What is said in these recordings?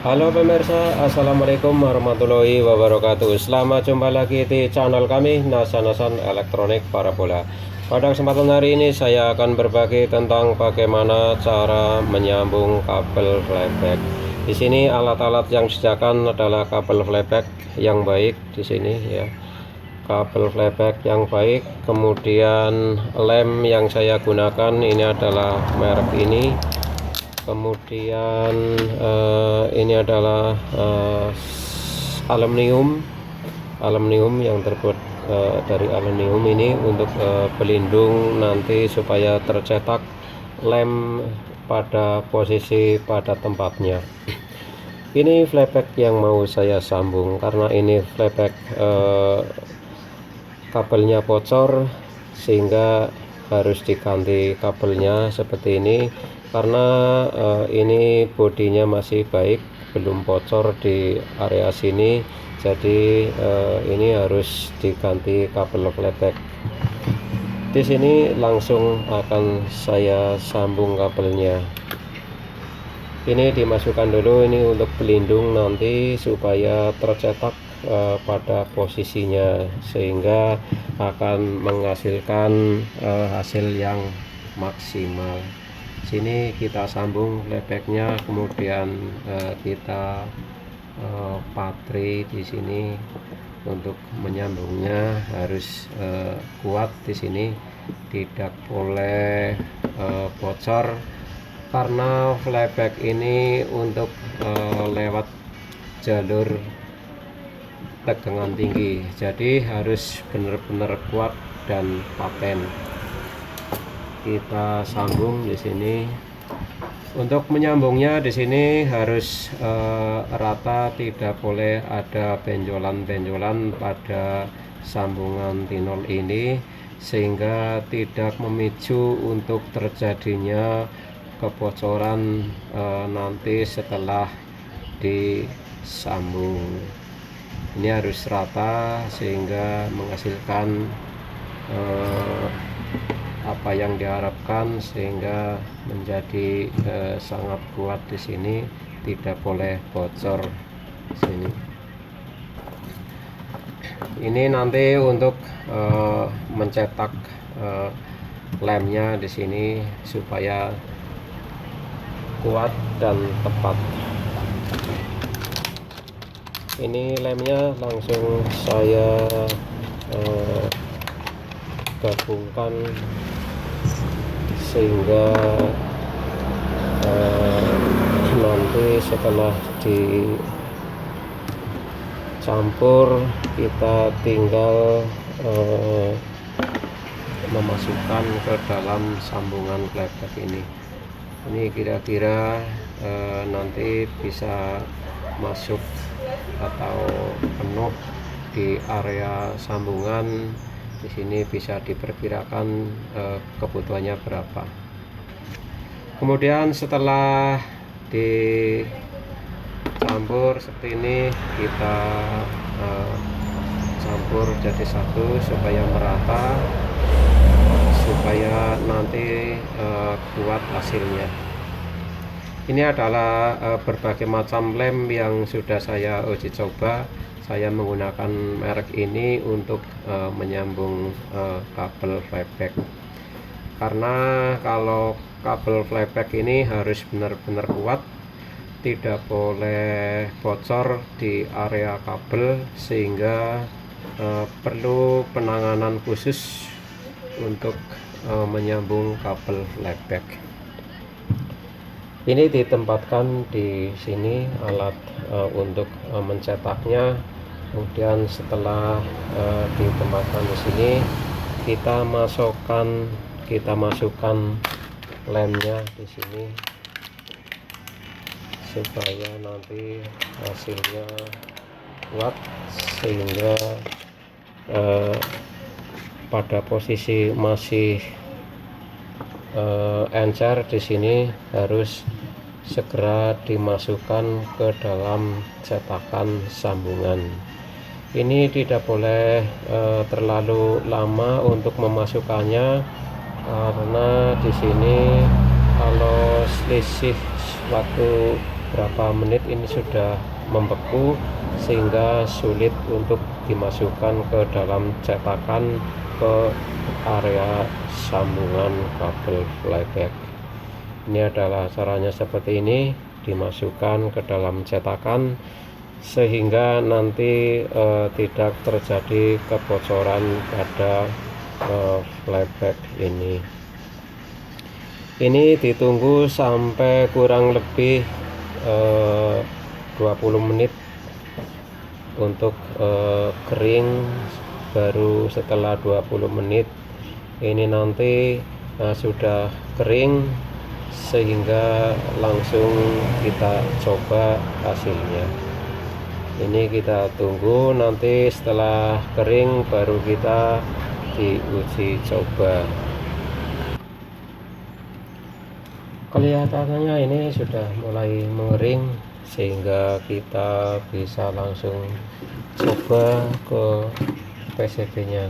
Halo pemirsa, assalamualaikum warahmatullahi wabarakatuh. Selamat jumpa lagi di channel kami Nasan Elektronik Parabola. Pada kesempatan hari ini saya akan berbagi tentang bagaimana cara menyambung kabel flyback. Di sini alat-alat yang disediakan adalah kabel flyback yang baik di sini ya. Kabel flyback yang baik, kemudian lem yang saya gunakan ini adalah merek ini. Kemudian ini adalah aluminium yang terbuat dari aluminium ini untuk pelindung nanti supaya tercetak lem pada posisi pada tempatnya. Ini flyback yang mau saya sambung karena ini flyback kabelnya bocor sehingga harus diganti kabelnya seperti ini karena ini bodinya masih baik, belum bocor di area sini, jadi ini harus diganti kabel flyback. Di sini langsung akan saya sambung kabelnya. Ini dimasukkan dulu ini untuk pelindung nanti supaya tercetak pada posisinya sehingga akan menghasilkan hasil yang maksimal. Sini kita sambung flybacknya, kemudian kita patri di sini. Untuk menyambungnya harus kuat di sini, tidak boleh bocor karena flyback ini untuk lewat jalur tegangan tinggi, jadi harus benar-benar kuat dan paten. Kita sambung di sini. Untuk menyambungnya di sini harus rata, tidak boleh ada benjolan-benjolan pada sambungan tinol ini sehingga tidak memicu untuk terjadinya kebocoran nanti setelah disambung. Ini harus rata sehingga menghasilkan apa yang diharapkan, sehingga menjadi sangat kuat di sini, tidak boleh bocor di sini. Ini nanti untuk mencetak lemnya di sini supaya kuat dan tepat. Ini lemnya langsung saya gabungkan sehingga nanti setelah dicampur kita tinggal memasukkan ke dalam sambungan flyback ini. Ini kira-kira nanti bisa masuk atau penuh di area sambungan. Di sini bisa diperkirakan kebutuhannya berapa. Kemudian setelah dicampur seperti ini, kita campur jadi satu supaya merata, supaya nanti kuat hasilnya. Ini adalah berbagai macam lem yang sudah saya uji coba. Saya menggunakan merek ini untuk menyambung kabel flyback, karena kalau kabel flyback ini harus benar-benar kuat, tidak boleh bocor di area kabel, sehingga perlu penanganan khusus untuk menyambung kabel flyback. Ini ditempatkan di sini alat untuk mencetaknya. Kemudian setelah ditempatkan di sini, kita masukkan lemnya di sini supaya nanti hasilnya kuat, sehingga pada posisi masih encer di sini harus segera dimasukkan ke dalam cetakan sambungan. Ini tidak boleh terlalu lama untuk memasukkannya, karena di sini kalau selisih waktu beberapa menit ini sudah membeku sehingga sulit untuk dimasukkan ke dalam cetakan ke area sambungan kabel flyback. Ini adalah caranya seperti ini, dimasukkan ke dalam cetakan sehingga nanti tidak terjadi kebocoran pada flyback ini. Ini ditunggu sampai kurang lebih 20 menit untuk kering. Baru setelah 20 menit ini nanti sudah kering sehingga langsung kita coba hasilnya. Ini kita tunggu, nanti setelah kering baru kita diuji coba. Kelihatannya ini sudah mulai mengering sehingga kita bisa langsung coba ke PCB nya.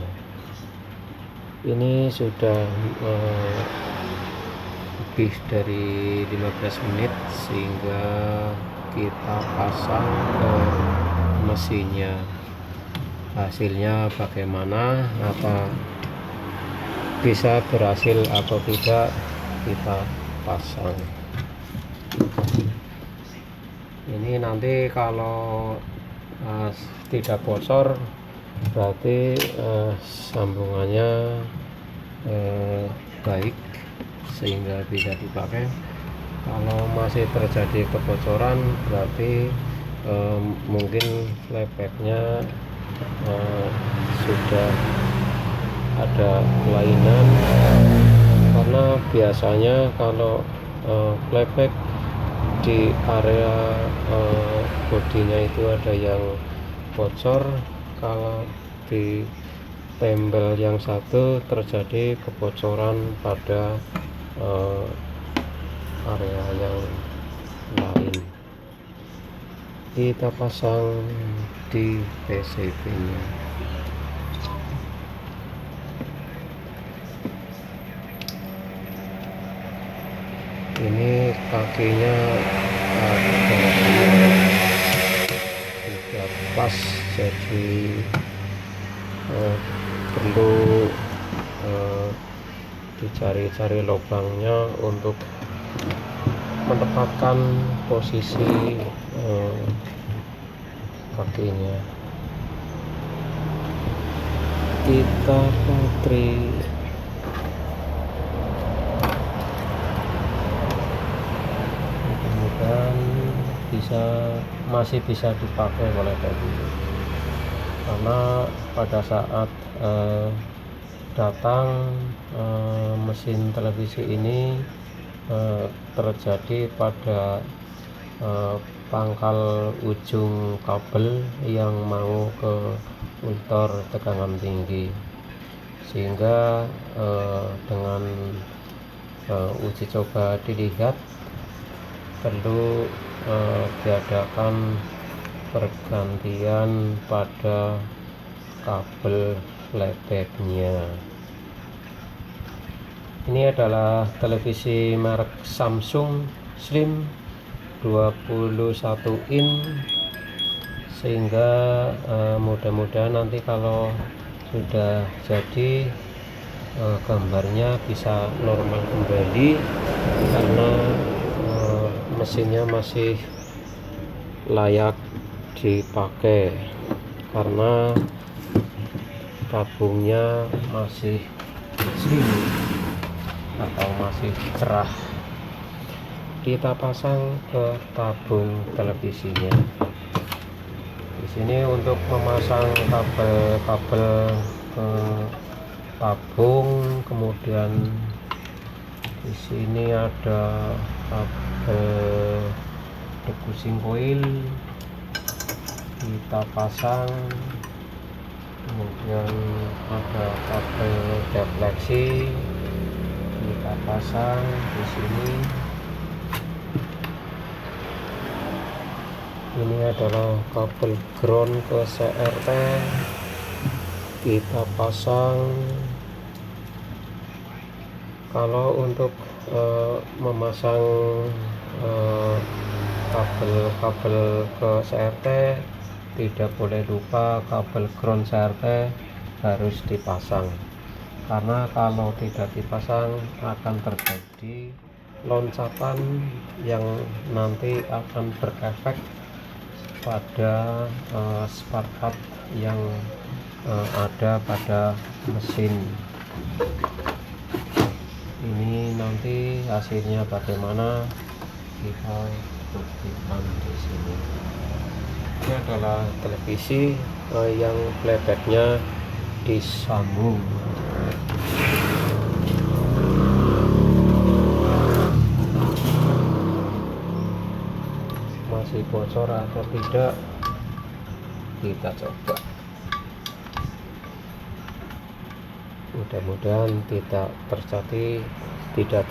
Ini sudah lebih dari 15 menit sehingga kita pasang ke mesinnya. Hasilnya bagaimana, apa bisa berhasil atau tidak, kita pasang. Ini nanti kalau tidak bocor berarti sambungannya baik sehingga bisa dipakai. Kalau masih terjadi kebocoran berarti mungkin flybacknya sudah ada kelainan, karena biasanya kalau flyback di area bodinya itu ada yang bocor. Kalau di tempel yang satu terjadi kebocoran pada area yang lain. Kita pasang di PCB nya. Ini kakinya tidak pas, jadi perlu dicari-cari lubangnya untuk menempatkan posisi kakinya. Kita putri mudah-mudahan masih bisa dipakai oleh tadi, karena pada saat datang mesin televisi ini terjadi pada pangkal ujung kabel yang mau ke motor tegangan tinggi, sehingga dengan uji coba dilihat perlu diadakan pergantian pada kabel flybacknya. Ini adalah televisi merek Samsung Slim 21 in, sehingga mudah-mudahan nanti kalau sudah jadi gambarnya bisa normal kembali, karena mesinnya masih layak dipakai karena tabungnya masih slim atau masih cerah. Kita pasang ke tabung televisinya. Di sini untuk memasang kabel ke tabung, kemudian di sini ada kabel defusing coil kita pasang, kemudian ada kabel defleksi kita pasang di sini. Ini adalah kabel ground ke CRT kita pasang. Kalau untuk memasang kabel-kabel ke CRT, tidak boleh lupa kabel ground CRT harus dipasang, karena kalau tidak dipasang akan terjadi loncatan yang nanti akan berefek pada spark plug yang ada pada mesin ini. Nanti hasilnya bagaimana kita buktikan di sini. Ini adalah televisi yang playbacknya disambung. Masih bocor atau tidak, kita coba. Mudah-mudahan tidak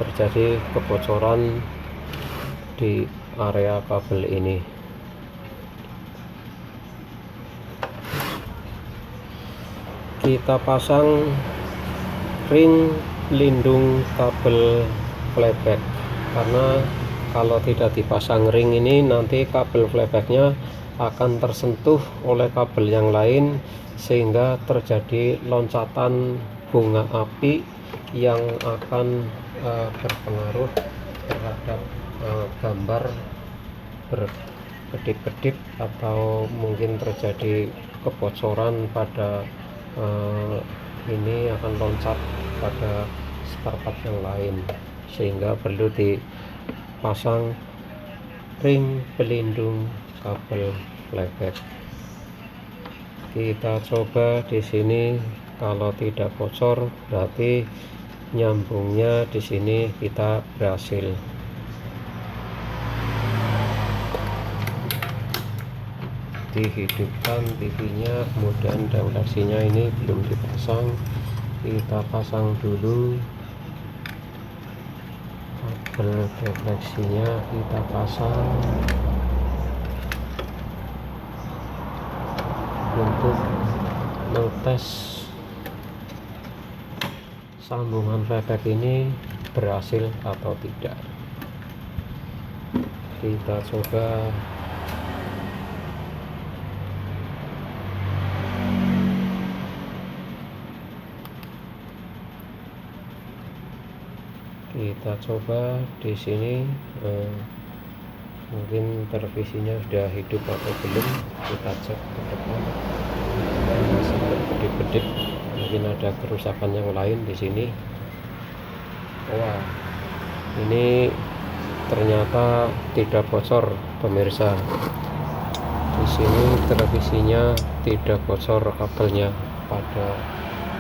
terjadi kebocoran di area kabel ini. Kita pasang ring pelindung kabel playback, karena kalau tidak dipasang ring ini nanti kabel playbacknya akan tersentuh oleh kabel yang lain sehingga terjadi loncatan bunga api yang akan berpengaruh terhadap gambar berkedip-kedip atau mungkin terjadi kebocoran pada ini akan loncat pada spark plug yang lain, sehingga perlu dipasang ring pelindung kabel playback. Kita coba di sini, kalau tidak bocor berarti nyambungnya di sini kita berhasil. Dihidupkan TV-nya, kemudian refleksinya ini belum dipasang, kita pasang dulu. Kabel refleksinya kita pasang untuk mengetes sambungan playback ini berhasil atau tidak. Kita coba. Kita coba di sini, mungkin televisinya sudah hidup atau belum. Kita cek ke depan, masih berkedip-kedip, mungkin ada kerusakan yang lain di sini. Wah, ini ternyata tidak bocor, pemirsa. Di sini televisinya tidak bocor kabelnya pada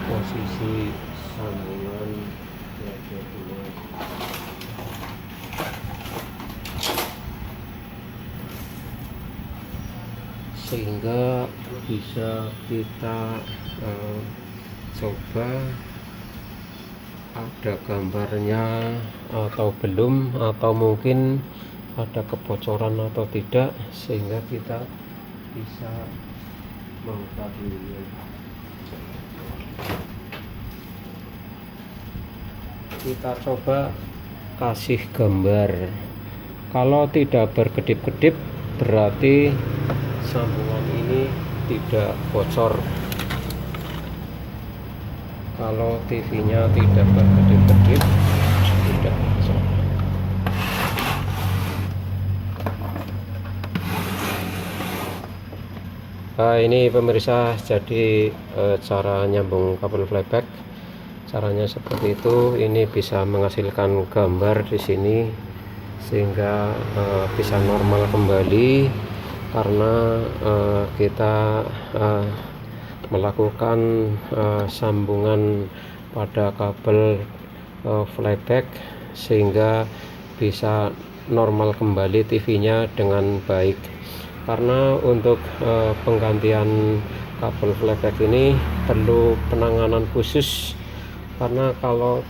posisi sambungan playbacknya. Sehingga bisa kita coba ada gambarnya atau belum, atau mungkin ada kebocoran atau tidak, sehingga kita bisa mengetahuinya. Kita coba kasih gambar. Kalau tidak berkedip-kedip berarti sambungan ini tidak bocor. Kalau TV-nya tidak berkedip-kedip, tidak bocor. Nah, ini pemirsa, jadi cara nyambung kabel playback caranya seperti itu. Ini bisa menghasilkan gambar di sini sehingga bisa normal kembali, karena kita melakukan sambungan pada kabel playback sehingga bisa normal kembali TV-nya dengan baik. Karena untuk penggantian kabel playback ini perlu penanganan khusus, karena kalau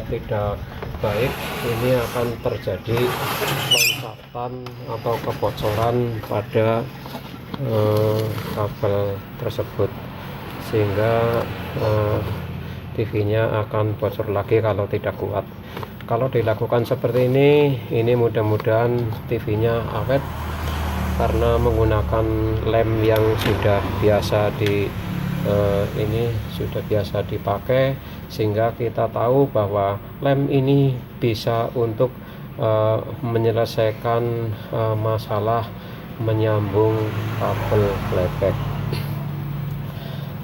tidak baik ini akan terjadi loncatan atau kebocoran pada kabel tersebut, sehingga TV-nya akan bocor lagi kalau tidak kuat. Kalau dilakukan seperti ini mudah-mudahan TV-nya awet, karena menggunakan lem yang sudah biasa dipakai, sehingga kita tahu bahwa lem ini bisa untuk menyelesaikan masalah menyambung kabel playback.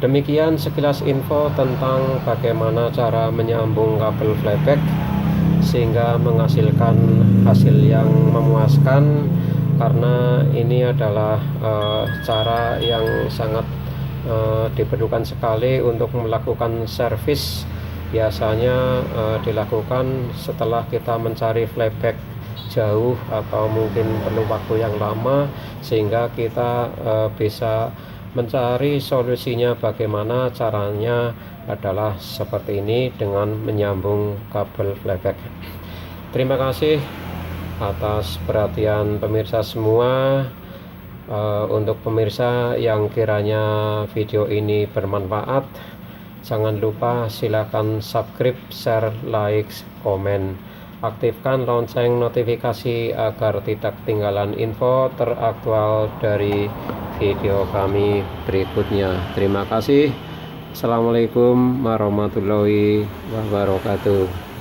Demikian sekilas info tentang bagaimana cara menyambung kabel playback sehingga menghasilkan hasil yang memuaskan, karena ini adalah cara yang sangat diperlukan sekali untuk melakukan servis. Biasanya dilakukan setelah kita mencari playback jauh atau mungkin perlu waktu yang lama, sehingga kita bisa mencari solusinya. Bagaimana caranya adalah seperti ini, dengan menyambung kabel playback. Terima kasih atas perhatian pemirsa semua. Untuk pemirsa yang kiranya video ini bermanfaat, jangan lupa silakan subscribe, share, like, komen. Aktifkan lonceng notifikasi agar tidak ketinggalan info teraktual dari video kami berikutnya. Terima kasih. Assalamualaikum warahmatullahi wabarakatuh.